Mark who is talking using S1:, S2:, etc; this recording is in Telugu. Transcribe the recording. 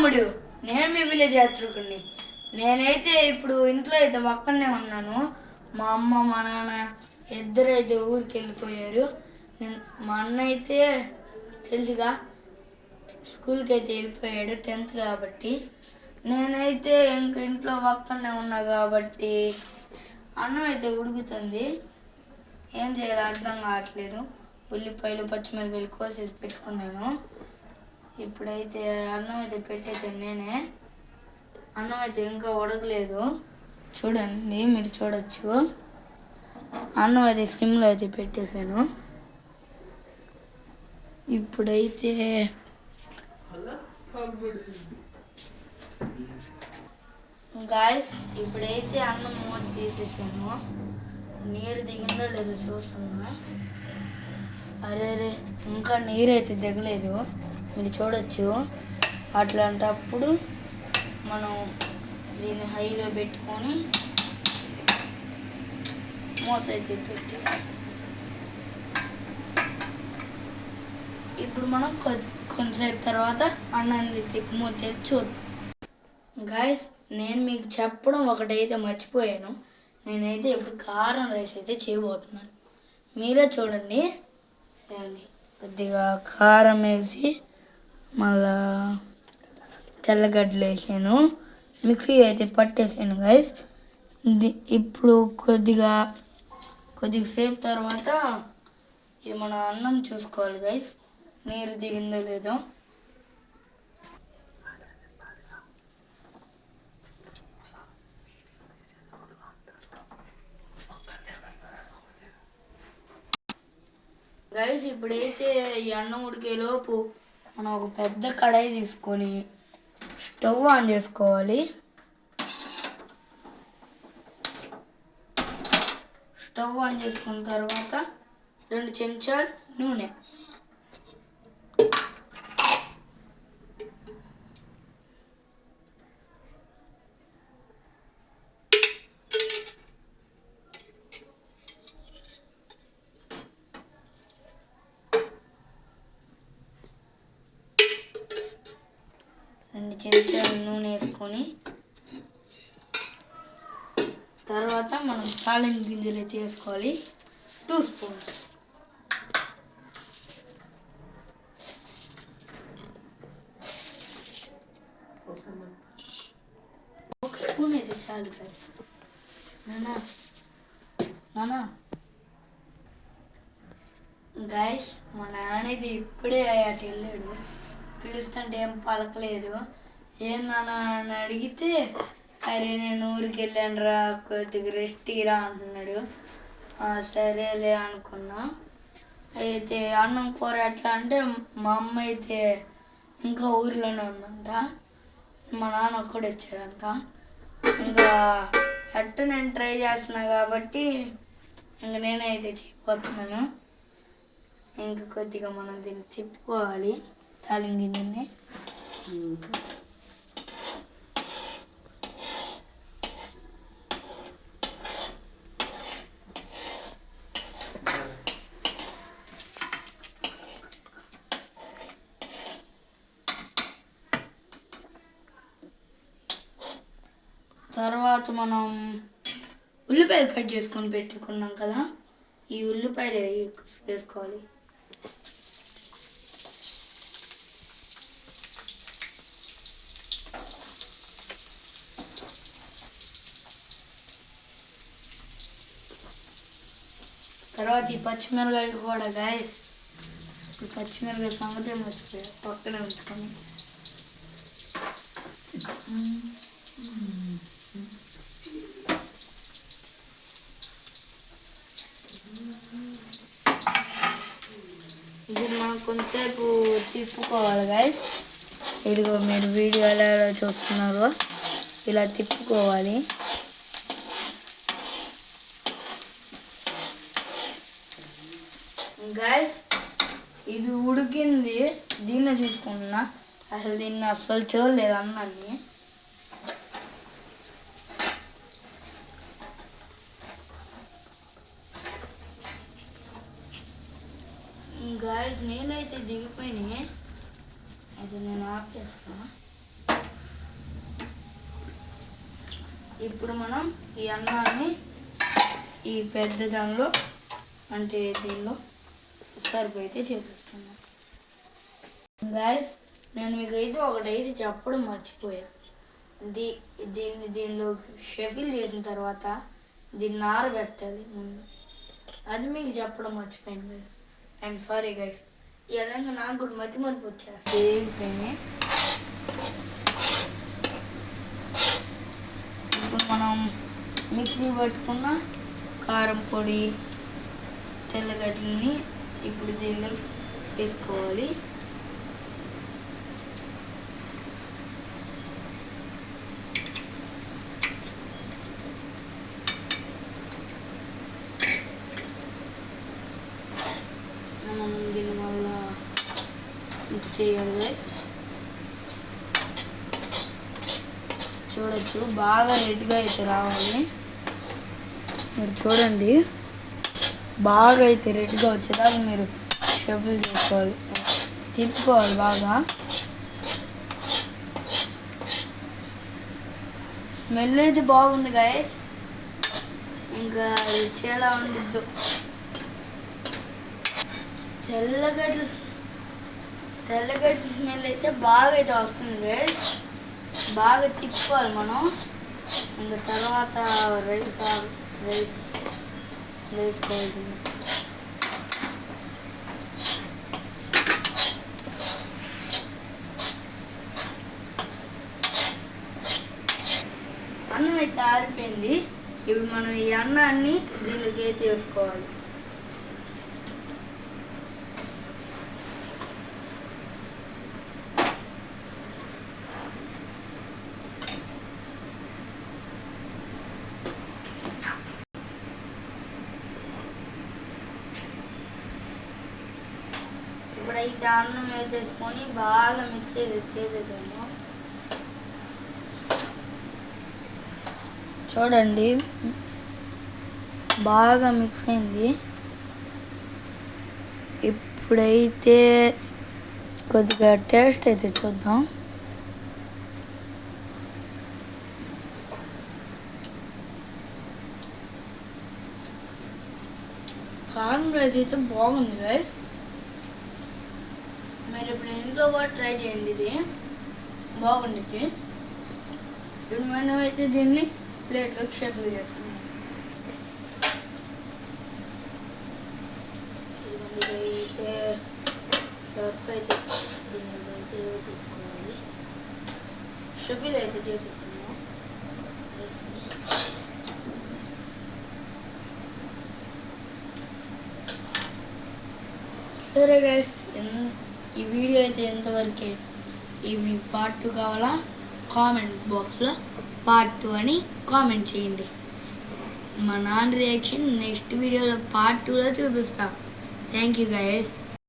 S1: తమ్ముడు. నేను మీ విలేజ్ యాత్రికుడిని. నేనైతే ఇప్పుడు ఇంట్లో అయితే ఒక్కనే ఉన్నాను. మా అమ్మ మా నాన్న ఇద్దరైతే ఊరికి వెళ్ళిపోయారు. మా అన్న అయితే తెలుసుగా స్కూల్కి అయితే వెళ్ళిపోయాడు 10th కాబట్టి. నేనైతే ఇంకా ఇంట్లో ఒక్కనే ఉన్నా కాబట్టి అన్నం అయితే ఉడుకుతుంది. ఏం చేయాలో అర్థం కావట్లేదు. ఉల్లిపాయలు పచ్చిమిరపకాయలు కోసేసి పెట్టుకున్నాను. ఇప్పుడైతే అన్నం అయితే పెట్టేసాను నేనే. అన్నం అయితే ఇంకా ఉడకలేదు. చూడండి, మీరు చూడొచ్చు. అన్నం అయితే సిమ్లో అయితే పెట్టేశాను. ఇప్పుడైతే గాయస్ ఇప్పుడైతే అన్నం మూత తీసేసాను. నీరు దిగిందో లేదో చూస్తున్నా. అరే ఇంకా నీరు అయితే దిగలేదు, మీరు చూడొచ్చు. అట్లాంటప్పుడు మనం దీన్ని హైలో పెట్టుకొని మూత అయితే పెట్టి ఇప్పుడు మనం కొంతసేపు తర్వాత అన్నం మూత తెచ్చి చూద్దాం. గాయస్ నేను మీకు చెప్పడం ఒకటైతే మర్చిపోయాను. నేనైతే ఇప్పుడు కారం రైస్ అయితే చేయబోతున్నాను. మీరే చూడండి. కొద్దిగా కారం వేసి మళ్ళా తెల్లగడ్డలు వేసాను, మిక్సీ అయితే పట్టేసాను గైస్. ఇప్పుడు కొద్దిగా సేపు తర్వాత ఇది మనం అన్నం చూసుకోవాలి గైస్, నీరు దిగిందో లేదో. గైస్ ఇప్పుడైతే ఈ అన్నం ఉడికేలోపు మనం ఒక పెద్ద కడాయి తీసుకొని స్టవ్ ఆన్ చేసుకోవాలి. స్టవ్ ఆన్ చేసుకున్న తర్వాత 2 చెంచాలు నూనె, వేసుకొని తర్వాత మనం తాలింపు గింజలు అయితే వేసుకోవాలి. 2 స్పూన్స్. ఒక స్పూన్ అయితే చాలు గైస్. నానా గైస్ మా నాన్నది ఇప్పుడే అటు వెళ్ళాడు. పిలుస్తుంటే ఏం పలకలేదు. ఏం నాన్న అని అడిగితే అరే నేను ఊరికి వెళ్ళాను రా, కొద్దిగా రెస్ట్ ఇరా అంటున్నాడు. సరేలే అనుకున్నా. అయితే అన్నం కూర ఎట్లా అంటే మా అమ్మ అయితే ఇంకా ఊరిలోనే ఉందంట, మా నాన్న ఒక్కడు వచ్చాడంట. ఇంకా అట్టు నేను ట్రై చేస్తున్నా కాబట్టి ఇంకా నేనైతే చేయబోతున్నాను. ఇంకా కొద్దిగా మనం దీన్ని తిప్పుకోవాలి తాలింపు గింజల్ని. తర్వాత మనం ఉల్లిపాయలు కట్ చేసుకొని పెట్టుకున్నాం కదా, ఈ ఉల్లిపాయలు వేసుకోవాలి. తర్వాత ఈ పచ్చిమిరకాయలు కూడా గాయస్, ఈ పచ్చిమిరకాయ సంగతే మర్చిపోయా, పక్కనే ఉంచుకొని. ఇది మనం కొంతసేపు తిప్పుకోవాలి గైస్. ఇదిగో మీరు వీడియో ఎలా చూస్తున్నారో ఇలా తిప్పుకోవాలి. గైస్ ఇది ఉడికింది, దీన్ని చూసుకుంటున్నా. అసలు దీన్ని అస్సలు చూడలేదు అన్నాన్ని. గాయస్ నీళ్ళైతే దిగిపోయినాయి, అయితే నేను ఆపేస్తాను. ఇప్పుడు మనం ఈ అన్నాన్ని ఈ పెద్ద దానిలో అంటే దీనిలో సర్వ్ అయితే చేసేస్తున్నాం. గాయస్, నేను మీకు అయితే ఒకటైతే చెప్పడం మర్చిపోయా. దీనిలో షఫిల్ చేసిన తర్వాత దీన్ని ఆరబెట్టాలి ముందు. అది మీకు చెప్పడం మర్చిపోయింది గైస్. I'm sorry guys. ఈ విధంగా నాకు కూడా మతిమరుపు వచ్చేస్తాయి. ఇప్పుడు మనం మిక్సీ పట్టుకున్న కారం పొడి, తెల్లగడ్డలని ఇప్పుడు దీనిలో వేసుకోవాలి. మనం దీని వల్ల మిక్స్ చేయాలి. చూడొచ్చు బాగా రెడ్గా అయితే రావాలి. మీరు చూడండి, బాగా అయితే రెడ్గా వచ్చేదాకా మీరు షఫుల్ చేసుకోవాలి, తిప్పుకోవాలి బాగా. స్మెల్ అయితే బాగుంది గాయస్, ఇంకా రుచి ఎలా ఉండిద్దు. తెల్లగడ్డ స్మెల్ అయితే బాగా అయితే వస్తుంది గాయస్. బాగా తిప్పుకోవాలి మనం. ఇంకా తర్వాత రైస్ వేసుకోవాలి. అన్నం అయితే ఆరిపోయింది. ఇప్పుడు మనం ఈ అన్నాన్ని దీనికి అయితే వేసుకోవాలి. ఇప్పుడైతే అన్నం వేసేసుకొని బాగా మిక్స్ చేసేసాము. చూడండి బాగా మిక్స్ అయింది. ఇప్పుడైతే కొద్దిగా టేస్ట్ అయితే చూద్దాం. కారం రైస్ అయితే బాగుంది గైస్. మీరు ఇప్పుడు ఇంట్లో కూడా ట్రై చేయండి, ఇది బాగుండిద్ది. ఇప్పుడు మనం అయితే దీన్ని ప్లేట్లోకి షఫుల్ చేసుకున్నాం. అయితే సర్ఫ్ అయితే దీన్ని అయితే వేసేసుకోవాలి. షఫుల్ అయితే చేసేసుకున్నాం. సరే గైస్, ఈ వీడియో అయితే ఎంతవరకే. ఇవి పార్ట్ 2 కావాలా? కామెంట్ బాక్స్లో పార్ట్ 2 అని కామెంట్ చేయండి. మా నాన్న రియాక్షన్ నెక్స్ట్ వీడియోలో పార్ట్ 2లో చూపిస్తాం. Thank you guys.